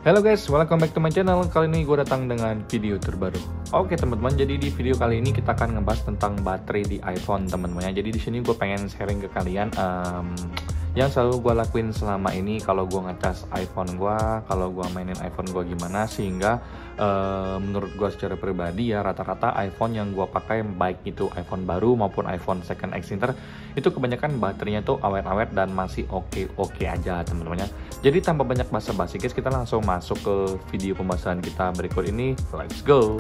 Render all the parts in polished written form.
Halo guys, welcome back to my channel. Kali ini gue datang dengan video terbaru. Oke teman-teman, jadi di video kali ini kita akan ngebahas tentang baterai di iPhone teman-teman ya. Jadi di sini gue pengen sharing ke kalian yang selalu gue lakuin selama ini kalau gue ngecas iPhone gue, kalau gue mainin iPhone gue gimana, sehingga menurut gue secara pribadi ya rata-rata iPhone yang gue pakai, baik itu iPhone baru maupun iPhone second Exter, itu kebanyakan baterainya tuh awet-awet dan masih oke aja teman-teman ya. Jadi tanpa banyak basa-basi guys, kita langsung masuk ke video pembahasan kita berikut ini. Let's go.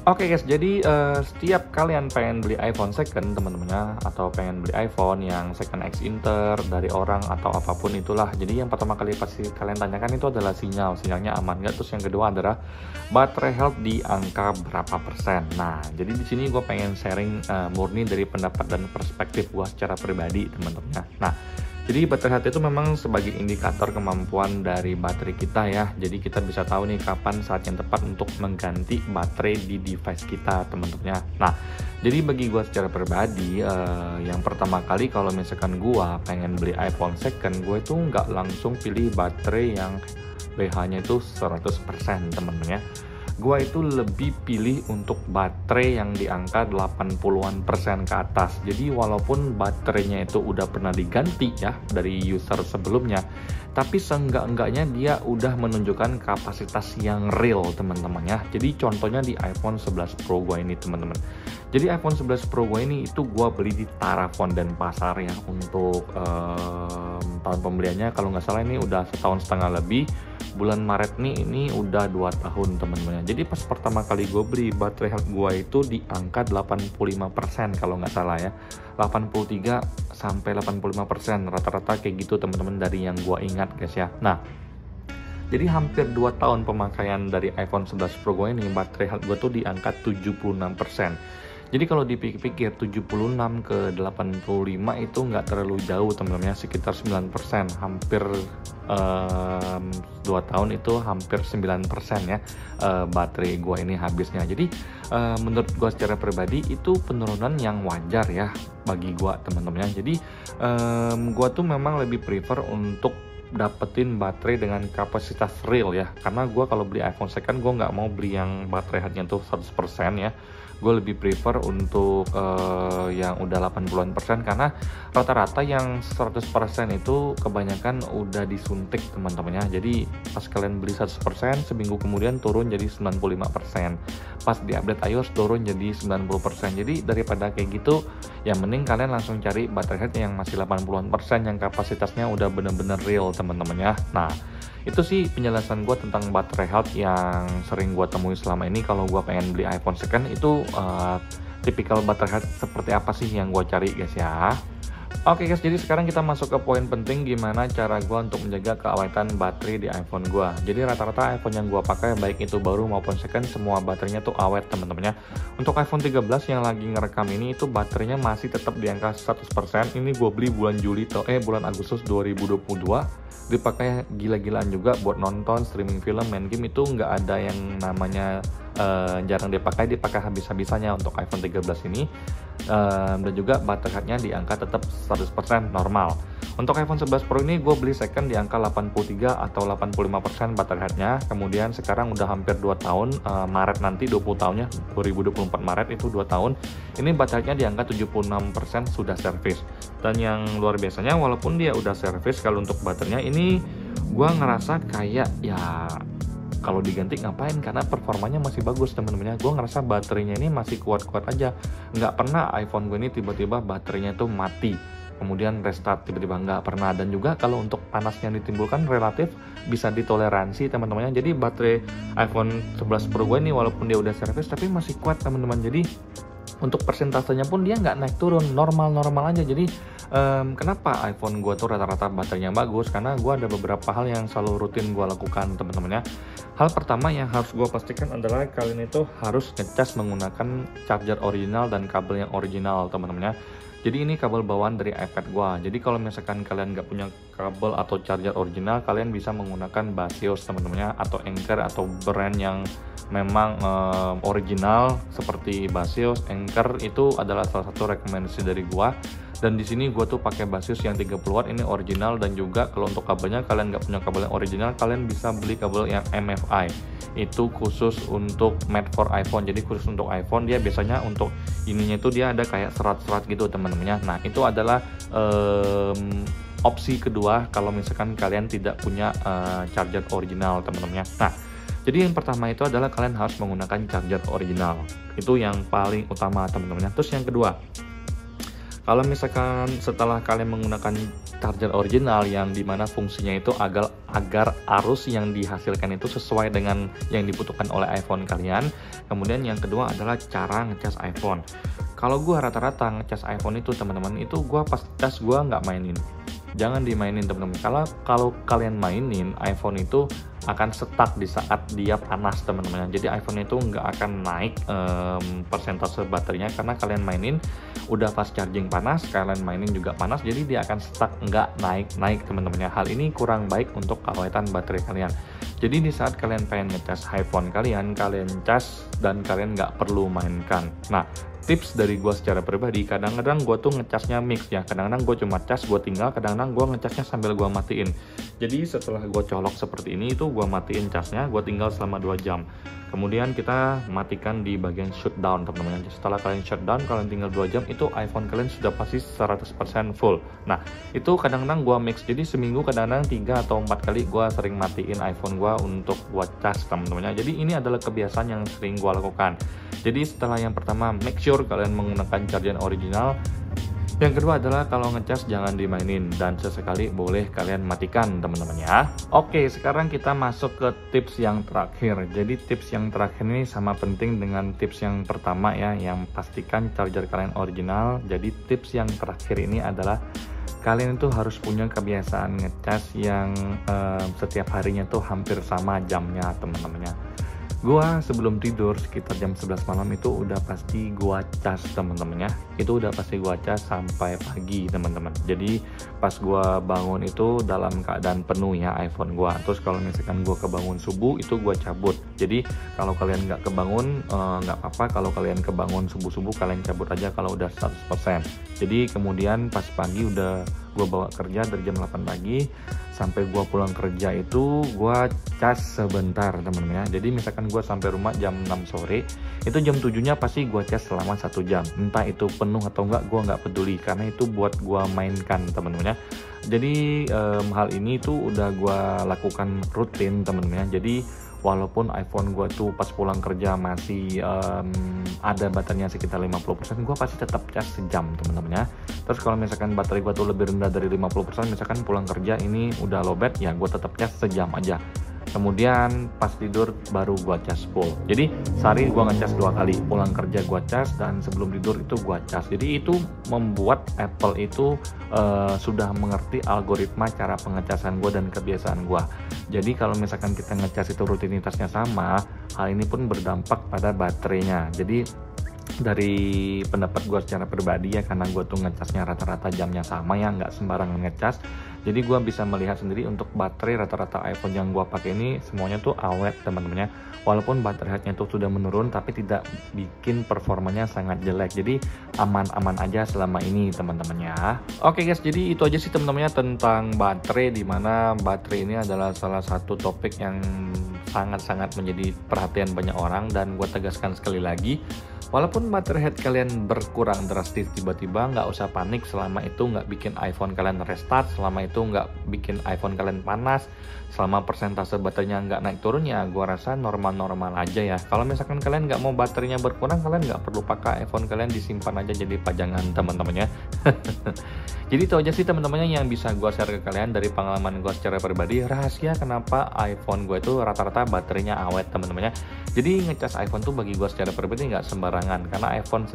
Oke guys, jadi setiap kalian pengen beli iPhone second teman-teman, atau pengen beli iPhone yang second Exter dari orang atau apapun itulah, jadi yang pertama kali pasti kalian tanyakan itu adalah sinyalnya aman nggak. Terus yang kedua adalah baterai health di angka berapa persen. Nah, jadi di sini gue pengen sharing murni dari pendapat dan perspektif gue secara pribadi teman-teman. Nah, jadi baterai health itu memang sebagai indikator kemampuan dari baterai kita ya. Jadi kita bisa tahu nih kapan saat yang tepat untuk mengganti baterai di device kita teman-teman ya. Nah, jadi bagi gue secara pribadi, yang pertama kali kalau misalkan gue pengen beli iPhone second, gue itu nggak langsung pilih baterai yang pH-nya itu 100% teman-teman ya. Gua itu lebih pilih untuk baterai yang di angka 80-an% ke atas. Jadi walaupun baterainya itu udah pernah diganti ya dari user sebelumnya, tapi seenggak-enggaknya dia udah menunjukkan kapasitas yang real teman-teman ya. Jadi contohnya di iPhone 11 Pro gua ini teman-teman. Jadi iPhone 11 Pro gua ini itu gua beli di Tarafon dan Pasar ya. Untuk tahun pembeliannya kalau nggak salah ini udah setahun setengah lebih. Bulan Maret nih ini udah 2 tahun teman-teman. Jadi pas pertama kali gue beli, baterai health gue itu di angka 85% kalau nggak salah ya. 83 sampai 85% rata-rata kayak gitu teman-teman dari yang gue ingat guys ya. Nah, jadi hampir 2 tahun pemakaian dari iPhone 11 Pro gue ini, baterai health gue tuh di angka 76%. Jadi kalau dipikir-pikir 76 ke 85 itu nggak terlalu jauh teman-teman ya, sekitar 9%. Hampir 2 tahun itu hampir 9% ya baterai gua ini habisnya. Jadi menurut gua secara pribadi itu penurunan yang wajar ya bagi gua teman-teman ya. Jadi gua tuh memang lebih prefer untuk dapetin baterai dengan kapasitas real ya, karena gue kalau beli iPhone second gue nggak mau beli yang baterai health-nya tuh 100% ya. Gue lebih prefer untuk yang udah 80-an%, karena rata-rata yang 100% itu kebanyakan udah disuntik teman-teman ya. Jadi pas kalian beli 100%, seminggu kemudian turun jadi 95%, pas di update iOS turun jadi 90%. Jadi daripada kayak gitu, yang mending kalian langsung cari baterai health yang masih 80-an% yang kapasitasnya udah bener-bener real teman-teman ya. Nah, itu sih penjelasan gue tentang baterai health yang sering gue temui selama ini kalau gue pengen beli iPhone second. Itu tipikal baterai health seperti apa sih yang gue cari guys ya. Oke guys, jadi sekarang kita masuk ke poin penting, gimana cara gue untuk menjaga keawetan baterai di iPhone gue. Jadi rata-rata iPhone yang gue pakai, baik itu baru maupun second, semua baterainya tuh awet teman-teman ya. Untuk iPhone 13 yang lagi ngerekam ini, itu baterainya masih tetap di angka 100%. Ini gue beli bulan bulan Agustus 2022. Dipakai gila-gilaan juga buat nonton, streaming film, main game, itu nggak ada yang namanya jarang dipakai habis-habisannya untuk iPhone 13 ini. Dan juga baterai health-nya di angka tetap 100% normal. Untuk iPhone 11 Pro ini gue beli second di angka 83 atau 85% baterai health-nya. Kemudian sekarang udah hampir 2 tahun, Maret nanti 20 tahunnya, 2024 Maret itu 2 tahun. Ini baterai health-nya di angka 76% sudah servis. Dan yang luar biasanya, walaupun dia udah servis, kalau untuk baterainya ini gue ngerasa kayak ya kalau diganti ngapain, karena performanya masih bagus teman-teman ya. Gue ngerasa baterainya ini masih kuat-kuat aja. Nggak pernah iPhone gue ini tiba-tiba baterainya itu mati kemudian restart tiba-tiba, nggak pernah. Dan juga kalau untuk panas yang ditimbulkan relatif bisa ditoleransi teman-teman ya. Jadi baterai iPhone 11 Pro gue ini walaupun dia udah servis tapi masih kuat teman-teman. Jadi untuk persentasenya pun dia nggak naik turun, normal-normal aja. Jadi kenapa iPhone gue tuh rata-rata baterainya bagus? Karena gue ada beberapa hal yang selalu rutin gue lakukan teman-teman ya. Hal pertama yang harus gue pastikan adalah kalian itu harus ngecas menggunakan charger original dan kabel yang original teman-teman ya. Jadi ini kabel bawaan dari iPad gua. Jadi kalau misalkan kalian nggak punya kabel atau charger original, kalian bisa menggunakan Basios teman-temannya, atau Anker, atau brand yang memang original seperti Basios, Anker. Itu adalah salah satu rekomendasi dari gua. Dan di sini gue tuh pakai Basios yang 30 watt, ini original. Dan juga kalau untuk kabelnya, kalian nggak punya kabel yang original, kalian bisa beli kabel yang MFI. Itu khusus untuk made for iPhone. Jadi khusus untuk iPhone, dia biasanya untuk ininya itu dia ada kayak serat-serat gitu teman-temannya. Nah itu adalah opsi kedua kalau misalkan kalian tidak punya charger original teman-temannya. Nah jadi yang pertama itu adalah kalian harus menggunakan charger original. Itu yang paling utama teman-temannya. Terus yang kedua, kalau misalkan setelah kalian menggunakan charger original yang dimana fungsinya itu agar arus yang dihasilkan itu sesuai dengan yang dibutuhkan oleh iPhone kalian. Kemudian yang kedua adalah cara ngecas iPhone. Kalau gua rata-rata ngecas iPhone itu teman-teman, itu gua pas cas gua nggak mainin. Jangan dimainin teman-teman. Kalau kalian mainin, iPhone itu akan stuck di saat dia panas teman-teman. Jadi iPhone itu nggak akan naik persentase baterainya karena kalian mainin udah pas charging panas, kalian mainin juga panas, jadi dia akan stuck, nggak naik teman-teman. Hal ini kurang baik untuk keawetan baterai kalian. Jadi di saat kalian pengen ngecas iPhone kalian cas dan kalian nggak perlu mainkan. Nah tips dari gue secara pribadi, kadang-kadang gue tuh ngecasnya mix ya, kadang-kadang gue cuma cas gue tinggal, kadang-kadang gue ngecasnya sambil gue matiin. Jadi setelah gue colok seperti ini itu gue matiin casnya, gue tinggal selama 2 jam. Kemudian kita matikan di bagian shutdown teman-teman. Setelah kalian shutdown, kalian tinggal 2 jam, itu iPhone kalian sudah pasti 100% full. Nah itu kadang-kadang gue mix, jadi seminggu kadang-kadang 3 atau 4 kali gue sering matiin iPhone gue untuk buat cas teman-teman. Jadi ini adalah kebiasaan yang sering gue lakukan. Jadi setelah yang pertama, make sure kalian menggunakan charger original. Yang kedua adalah kalau ngecas jangan dimainin, dan sesekali boleh kalian matikan teman-teman ya. Oke, sekarang kita masuk ke tips yang terakhir. Jadi tips yang terakhir ini sama penting dengan tips yang pertama ya, yang pastikan charger kalian original. Jadi tips yang terakhir ini adalah kalian itu harus punya kebiasaan ngecas yang setiap harinya tuh hampir sama jamnya teman-temannya. Gua sebelum tidur sekitar jam 11 malam itu udah pasti gua cas temen-temennya. Itu udah pasti gua cas sampai pagi teman-teman. Jadi pas gua bangun itu dalam keadaan penuh ya iPhone gua. Terus kalau misalkan gua kebangun subuh itu gua cabut. Jadi kalau kalian nggak kebangun nggak apa-apa. Kalau kalian kebangun subuh-subuh kalian cabut aja kalau udah 100%. Jadi kemudian pas pagi udah gua bawa kerja dari jam 8 pagi sampai gua pulang kerja itu gua cas sebentar temen-temen ya. Jadi misalkan gua sampai rumah jam 6 sore, itu jam 7-nya pasti gua cas selama 1 jam. Entah itu penuh atau enggak, gua nggak peduli karena itu buat gua mainkan temen-temen ya. Jadi hal ini tuh udah gua lakukan rutin temen-temen ya. Jadi walaupun iPhone gue tuh pas pulang kerja masih ada baterainya sekitar 50%, gue pasti tetap cas sejam teman-teman ya. Terus kalau misalkan baterai gue tuh lebih rendah dari 50%, misalkan pulang kerja ini udah lowbat, ya gue tetap cas sejam aja. Kemudian pas tidur baru gua cas full. Jadi sehari gua ngecas 2 kali, pulang kerja gua cas dan sebelum tidur itu gua cas. Jadi itu membuat Apple itu sudah mengerti algoritma cara pengecasan gua dan kebiasaan gua. Jadi kalau misalkan kita ngecas itu rutinitasnya sama, hal ini pun berdampak pada baterainya. Jadi dari pendapat gue secara pribadi ya, karena gue tuh ngecasnya rata-rata jamnya sama ya, nggak sembarangan ngecas. Jadi gue bisa melihat sendiri untuk baterai rata-rata iPhone yang gue pakai ini semuanya tuh awet teman-teman ya. Walaupun baterai headnya tuh sudah menurun, tapi tidak bikin performanya sangat jelek. Jadi aman-aman aja selama ini teman-teman ya. Oke guys, jadi itu aja sih teman-temannya tentang baterai, dimana baterai ini adalah salah satu topik yang sangat-sangat menjadi perhatian banyak orang. Dan gue tegaskan sekali lagi, walaupun baterai head kalian berkurang drastis tiba-tiba, nggak usah panik selama itu nggak bikin iPhone kalian restart, selama itu nggak bikin iPhone kalian panas, selama persentase baterainya nggak naik turun, ya gua rasa normal-normal aja ya. Kalau misalkan kalian nggak mau baterainya berkurang, kalian nggak perlu pakai iPhone kalian, disimpan aja jadi pajangan teman-temannya. Jadi itu aja sih teman-temannya yang bisa gua share ke kalian dari pengalaman gua secara pribadi, rahasia kenapa iPhone gue itu rata-rata baterainya awet teman-temannya. Jadi ngecas iPhone tuh bagi gua secara pribadi nggak sembarangan, karena Apple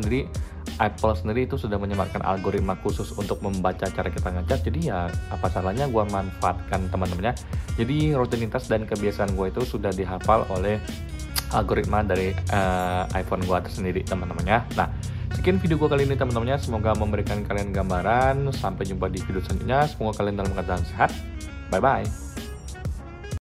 sendiri itu sudah menyematkan algoritma khusus untuk membaca cara kita ngecas. Jadi ya apa salahnya gua manfaatkan teman-temannya. Jadi rutinitas dan kebiasaan gue itu sudah dihafal oleh algoritma dari iPhone gue tersendiri teman-teman ya. Nah Sekian video gue kali ini teman-temannya, semoga memberikan kalian gambaran. Sampai jumpa di video selanjutnya, semoga kalian dalam keadaan sehat. Bye bye.